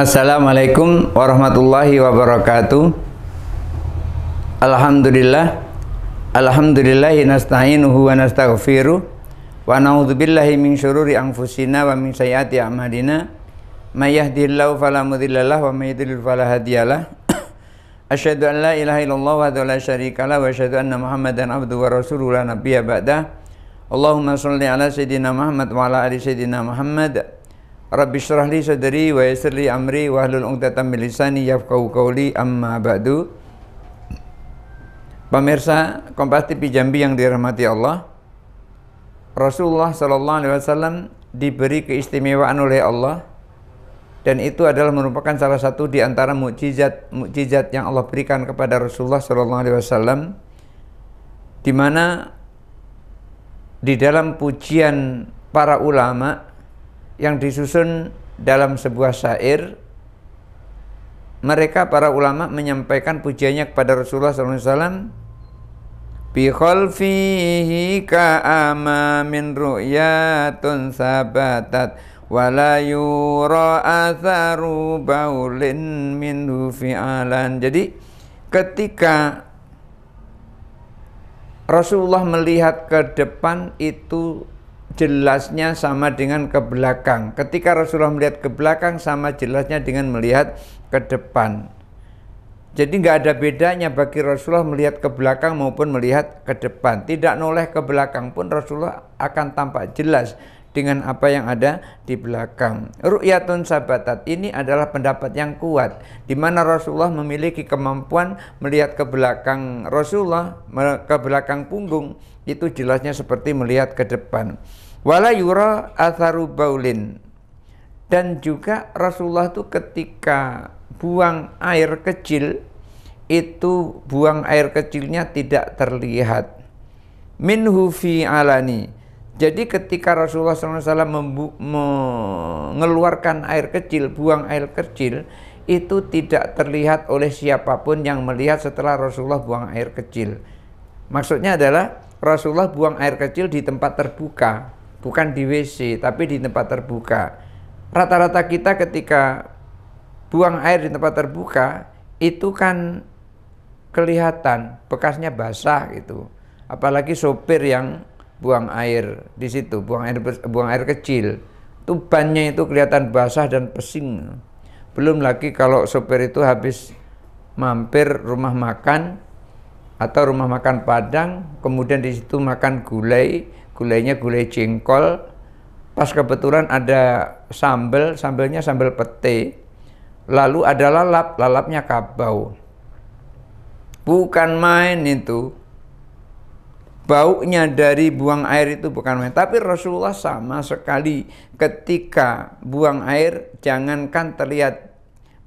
Assalamualaikum warahmatullahi wabarakatuh. Alhamdulillahi nasta'inuhu wa nastaghfiruh wa na'udzubillahi min syururi anfusina wa min sayyiati a'malina. May yahdihillahu fala mudhillalah wa may yudhlil fala hadiyalah. Asyhadu an la ilaha illallah wa la syarikalah wa asyhadu anna Muhammadan abduhu wa rasuluhu la nabiyya ba'dah. Allahumma shalli ala sayyidina Muhammad wa ala ali sayyidina Muhammad. Rabbi syrah li sadri wa yassir li amri wa hlul 'uqdatam min lisani yafqahu qawli, amma ba'du. Pemirsa Kompas TV Jambi yang dirahmati Allah, Rasulullah sallallahu alaihi wasallam diberi keistimewaan oleh Allah, dan itu adalah merupakan salah satu di antara mukjizat yang Allah berikan kepada Rasulullah sallallahu alaihi wasallam, di mana di dalam pujian para ulama yang disusun dalam sebuah syair, mereka para ulama menyampaikan pujiannya kepada Rasulullah SAW. Bi khalfihi ka'ama min ru'yatun sabatat wa la yura atharu baulin minhu fi'alan. Jadi ketika Rasulullah melihat ke depan itu jelasnya sama dengan ke belakang. Ketika Rasulullah melihat ke belakang sama jelasnya dengan melihat ke depan. Jadi nggak ada bedanya bagi Rasulullah melihat ke belakang maupun melihat ke depan. Tidak noleh ke belakang pun Rasulullah akan tampak jelas dengan apa yang ada di belakang. Ru'yatun sabatat, ini adalah pendapat yang kuat, di mana Rasulullah memiliki kemampuan melihat ke belakang Rasulullah, ke belakang punggung, itu jelasnya seperti melihat ke depan. Wala yura atharu baulin, dan juga Rasulullah itu ketika buang air kecil, itu buang air kecilnya tidak terlihat. Minhu fi alani, jadi ketika Rasulullah SAW mengeluarkan air kecil, buang air kecil, itu tidak terlihat oleh siapapun yang melihat setelah Rasulullah buang air kecil. Maksudnya adalah Rasulullah buang air kecil di tempat terbuka, bukan di WC, tapi di tempat terbuka. Rata-rata kita ketika buang air di tempat terbuka, itu kan kelihatan bekasnya basah gitu. Apalagi sopir yang buang air di situ, buang air kecil, itu bannya itu kelihatan basah dan pesing. Belum lagi kalau sopir itu habis mampir rumah makan atau rumah makan Padang, kemudian di situ makan gulainya gulai jengkol, pas kebetulan ada sambelnya sambal pete, lalu ada lalapnya kabau. Bukan main itu. Baunya dari buang air itu bukan main. Tapi Rasulullah sama sekali ketika buang air, jangankan terlihat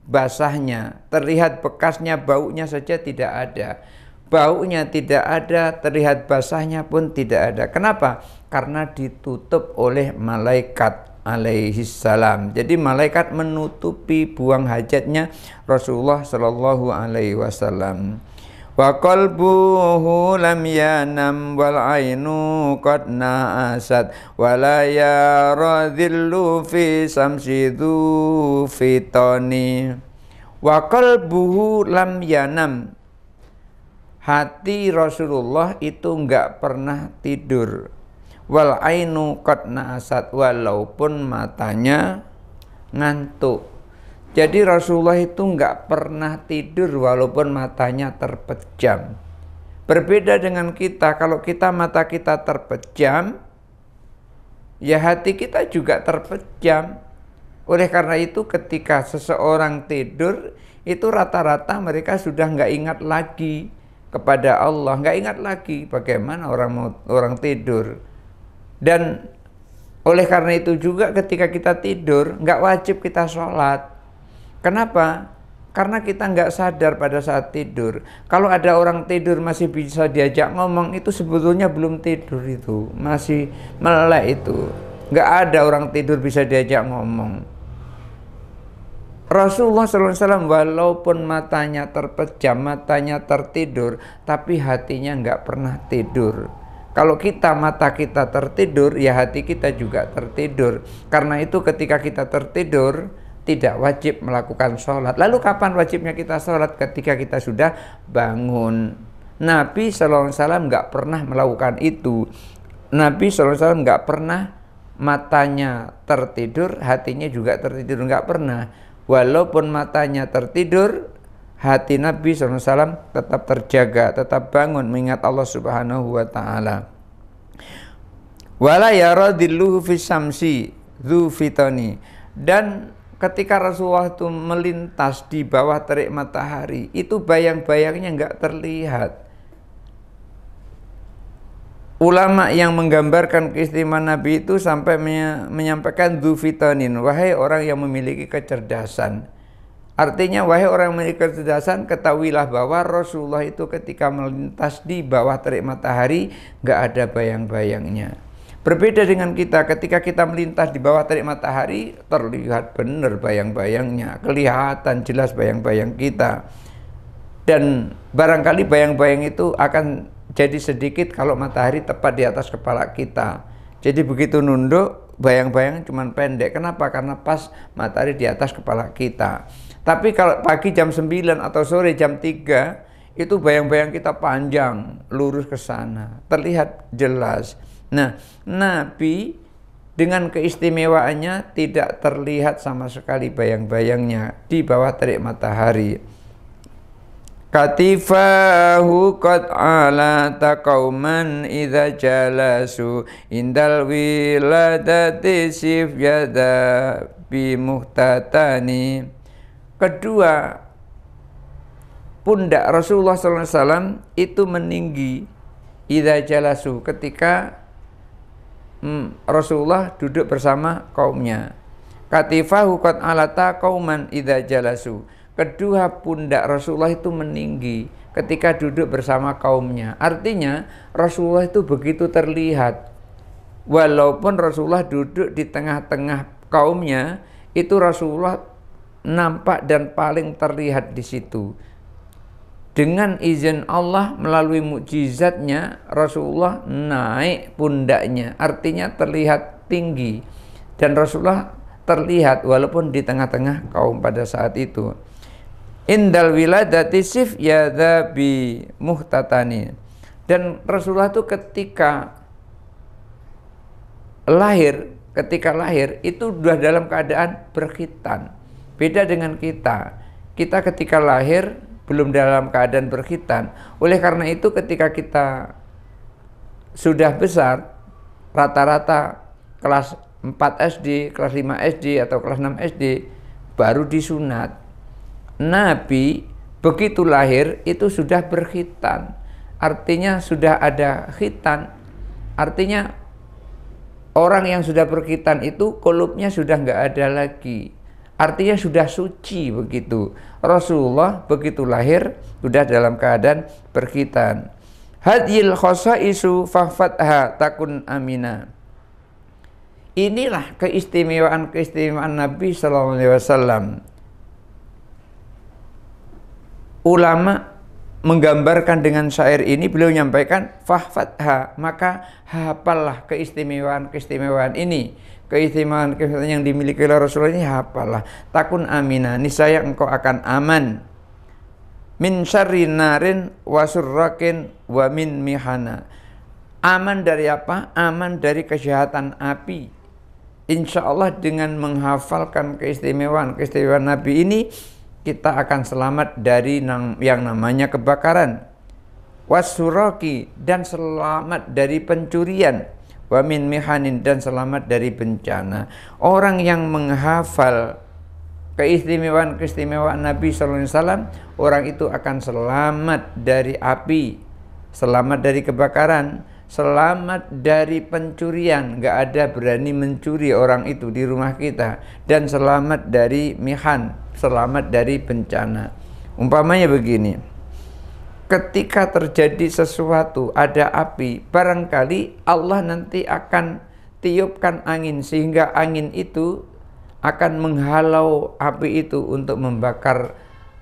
basahnya, terlihat bekasnya, baunya saja tidak ada. Baunya tidak ada, terlihat basahnya pun tidak ada. Kenapa? Karena ditutup oleh malaikat alaihi salam. Jadi malaikat menutupi buang hajatnya Rasulullah sallallahu alaihi wasallam. Wa qalbuhu lam yanam wal ainu qad na'asat wa la yara dhillu fi samsidhu fitani. Wa qalbuhu lam yanam, hati Rasulullah itu enggak pernah tidur. Wal ainu qad na'asat, walaupun matanya ngantuk. Jadi Rasulullah itu enggak pernah tidur walaupun matanya terpejam. Berbeda dengan kita, kalau mata kita terpejam, ya hati kita juga terpejam. Oleh karena itu ketika seseorang tidur, itu rata-rata mereka sudah enggak ingat lagi kepada Allah, enggak ingat lagi bagaimana orang tidur. Dan oleh karena itu juga ketika kita tidur, enggak wajib kita sholat. Kenapa? Karena kita nggak sadar pada saat tidur. Kalau ada orang tidur masih bisa diajak ngomong, itu sebetulnya belum tidur, itu masih melek itu. Nggak ada orang tidur bisa diajak ngomong. Rasulullah SAW walaupun matanya terpejam, matanya tertidur, tapi hatinya nggak pernah tidur. Kalau mata kita tertidur, ya hati kita juga tertidur. Karena itu ketika kita tertidur, tidak wajib melakukan sholat. Lalu kapan wajibnya kita sholat? Ketika kita sudah bangun. Nabi SAW nggak pernah melakukan itu. Nabi SAW nggak pernah matanya tertidur, hatinya juga tertidur, nggak pernah. Walaupun matanya tertidur, hati Nabi SAW tetap terjaga, tetap bangun mengingat Allah Subhanahu wa Ta'ala. Wala yaradilluhu fis samsi dzu fitani. Dan ketika Rasulullah itu melintas di bawah terik matahari, itu bayang-bayangnya nggak terlihat. Ulama yang menggambarkan keistimewaan Nabi itu sampai menyampaikan dzu fitanin, wahai orang yang memiliki kecerdasan. Artinya, wahai orang yang memiliki kecerdasan, ketahuilah bahwa Rasulullah itu ketika melintas di bawah terik matahari nggak ada bayang-bayangnya. Berbeda dengan kita, ketika kita melintas di bawah terik matahari, terlihat benar bayang-bayangnya, kelihatan jelas bayang-bayang kita. Dan barangkali bayang-bayang itu akan jadi sedikit kalau matahari tepat di atas kepala kita. Jadi begitu nunduk, bayang-bayang cuma pendek. Kenapa? Karena pas matahari di atas kepala kita. Tapi kalau pagi jam 9 atau sore jam 3, itu bayang-bayang kita panjang, lurus ke sana, terlihat jelas. Nah, Nabi dengan keistimewaannya tidak terlihat sama sekali bayang-bayangnya di bawah terik matahari. Katifahu qad ala taqauman idza jalasu indal wiladati sif yada bi muhtatani. Kedua, pundak Rasulullah SAW itu meninggi idza jalasu, ketika Rasulullah duduk bersama kaumnya. Katifahu qad alata qauman idza jalasu. Kedua pundak Rasulullah itu meninggi ketika duduk bersama kaumnya. Artinya Rasulullah itu begitu terlihat. Walaupun Rasulullah duduk di tengah-tengah kaumnya, itu Rasulullah nampak dan paling terlihat di situ. Dengan izin Allah, melalui mukjizatnya, Rasulullah naik pundaknya, artinya terlihat tinggi. Dan Rasulullah terlihat walaupun di tengah-tengah kaum pada saat itu. Indal wiladati sif yadha bi muhtatani. Dan Rasulullah itu ketika lahir itu sudah dalam keadaan berkhitan. Beda dengan kita. Kita ketika lahir belum dalam keadaan berkhitan. Oleh karena itu ketika kita sudah besar, rata-rata kelas 4 SD, kelas 5 SD atau kelas 6 SD baru disunat. Nabi begitu lahir itu sudah berkhitan. Artinya sudah ada khitan. Artinya orang yang sudah berkhitan itu kulubnya sudah nggak ada lagi. Artinya sudah suci begitu. Rasulullah begitu lahir sudah dalam keadaan berkhitan. Hadhil khosaisu fahfatha takun amina. Inilah keistimewaan Nabi sallallahu alaihi wasallam. Ulama menggambarkan dengan syair ini, beliau menyampaikan fahfatha, maka hafallah keistimewaan ini. Keistimewaan yang dimiliki oleh Rasulullah ini hafallah. Takun amina, niscaya engkau akan aman. Min syarri narin wa surrakin wa min mihana. Aman dari apa? Aman dari kejahatan api. Insya Allah dengan menghafalkan keistimewaan Nabi ini, kita akan selamat dari yang namanya kebakaran. Wasuraki, dan selamat dari pencurian. Wamin mihanin, dan selamat dari bencana. Orang yang menghafal keistimewaan Nabi SAW, orang itu akan selamat dari api, selamat dari kebakaran, selamat dari pencurian. Gak ada berani mencuri orang itu di rumah kita. Dan selamat dari mihan, selamat dari bencana. Umpamanya begini, ketika terjadi sesuatu, ada api, barangkali Allah nanti akan tiupkan angin, sehingga angin itu akan menghalau api itu untuk membakar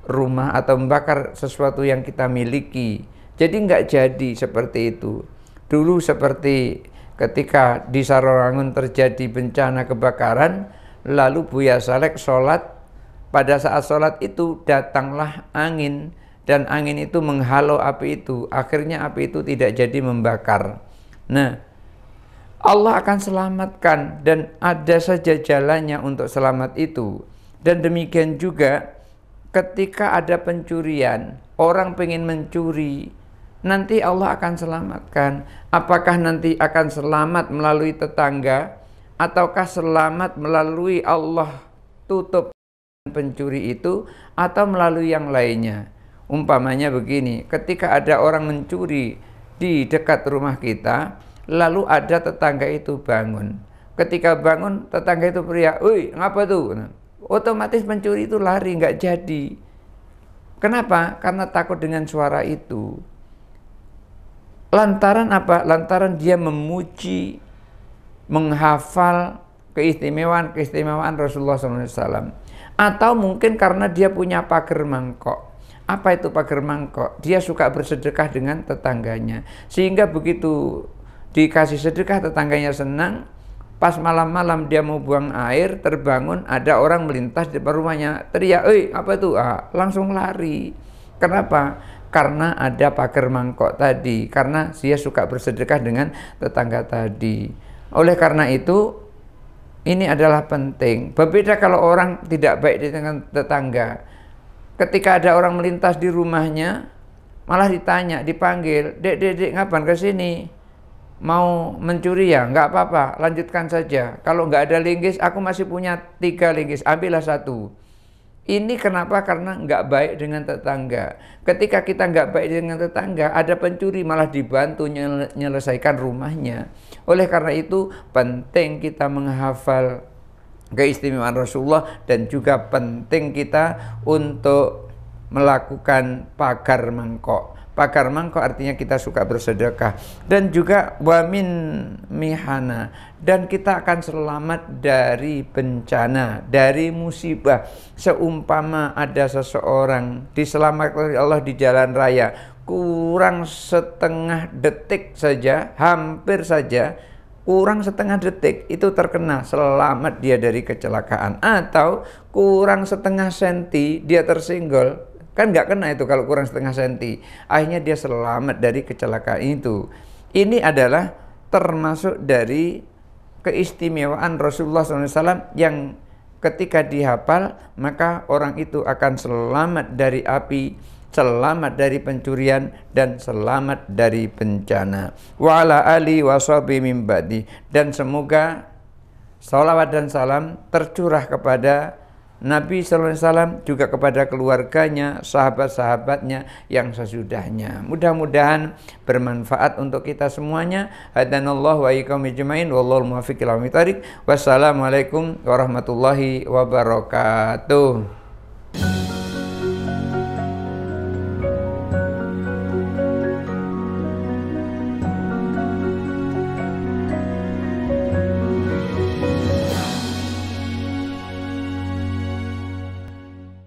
rumah atau membakar sesuatu yang kita miliki. Jadi nggak jadi seperti itu. Dulu seperti ketika di Sarolangun terjadi bencana kebakaran, lalu Buya Saleh sholat. Pada saat sholat itu datanglah angin, dan angin itu menghalau api itu. Akhirnya api itu tidak jadi membakar. Nah, Allah akan selamatkan, dan ada saja jalannya untuk selamat itu. Dan demikian juga ketika ada pencurian, orang pengen mencuri, nanti Allah akan selamatkan. Apakah nanti akan selamat melalui tetangga, ataukah selamat melalui Allah tutup pencuri itu, atau melalui yang lainnya? Umpamanya begini, ketika ada orang mencuri di dekat rumah kita, lalu ada tetangga itu bangun. Ketika bangun, tetangga itu teriak, "Woi, ngapa tuh?" Nah, otomatis pencuri itu lari, nggak jadi. Kenapa? Karena takut dengan suara itu. Lantaran apa? Lantaran dia memuji, menghafal keistimewaan Rasulullah SAW. Atau mungkin karena dia punya pagar mangkok. Apa itu pagar mangkok? Dia suka bersedekah dengan tetangganya. Sehingga begitu dikasih sedekah, tetangganya senang. Pas malam-malam dia mau buang air, terbangun, ada orang melintas di depan rumahnya, teriak, "Eh, apa itu?" Langsung lari. Kenapa? Karena ada pagar mangkok tadi. Karena dia suka bersedekah dengan tetangga tadi. Oleh karena itu, ini adalah penting. Berbeda kalau orang tidak baik dengan tetangga. Ketika ada orang melintas di rumahnya, malah ditanya, dipanggil, "Dek, ngapain ke sini? Mau mencuri ya? Nggak apa-apa, lanjutkan saja. Kalau nggak ada linggis, aku masih punya 3 linggis, ambillah 1. Ini kenapa? Karena nggak baik dengan tetangga. Ketika kita nggak baik dengan tetangga, ada pencuri malah dibantu menyelesaikan rumahnya. Oleh karena itu penting kita menghafal keistimewaan Rasulullah, dan juga penting kita untuk melakukan pagar mangkok. Pagar mangkok artinya kita suka bersedekah. Dan juga wamin mihana, dan kita akan selamat dari bencana, dari musibah. Seumpama ada seseorang diselamatkan oleh Allah di jalan raya, kurang setengah detik saja, hampir saja kurang setengah detik itu terkena, selamat dia dari kecelakaan. Atau kurang setengah senti dia tersenggol, kan nggak kena itu kalau kurang setengah senti, akhirnya dia selamat dari kecelakaan itu. Ini adalah termasuk dari keistimewaan Rasulullah SAW yang ketika dihafal, maka orang itu akan selamat dari api, selamat dari pencurian, dan selamat dari bencana. Wa ala ali wa sahbi min ba'di. Dan semoga salawat dan salam tercurah kepada Nabi SAW, juga kepada keluarganya, sahabat-sahabatnya yang sesudahnya. Mudah-mudahan bermanfaat untuk kita semuanya. Hadanallahu wa iyyakum ajmain, wallahul muwaffiq ila aqwamit thoriq. Wassalamualaikum warahmatullahi wabarakatuh.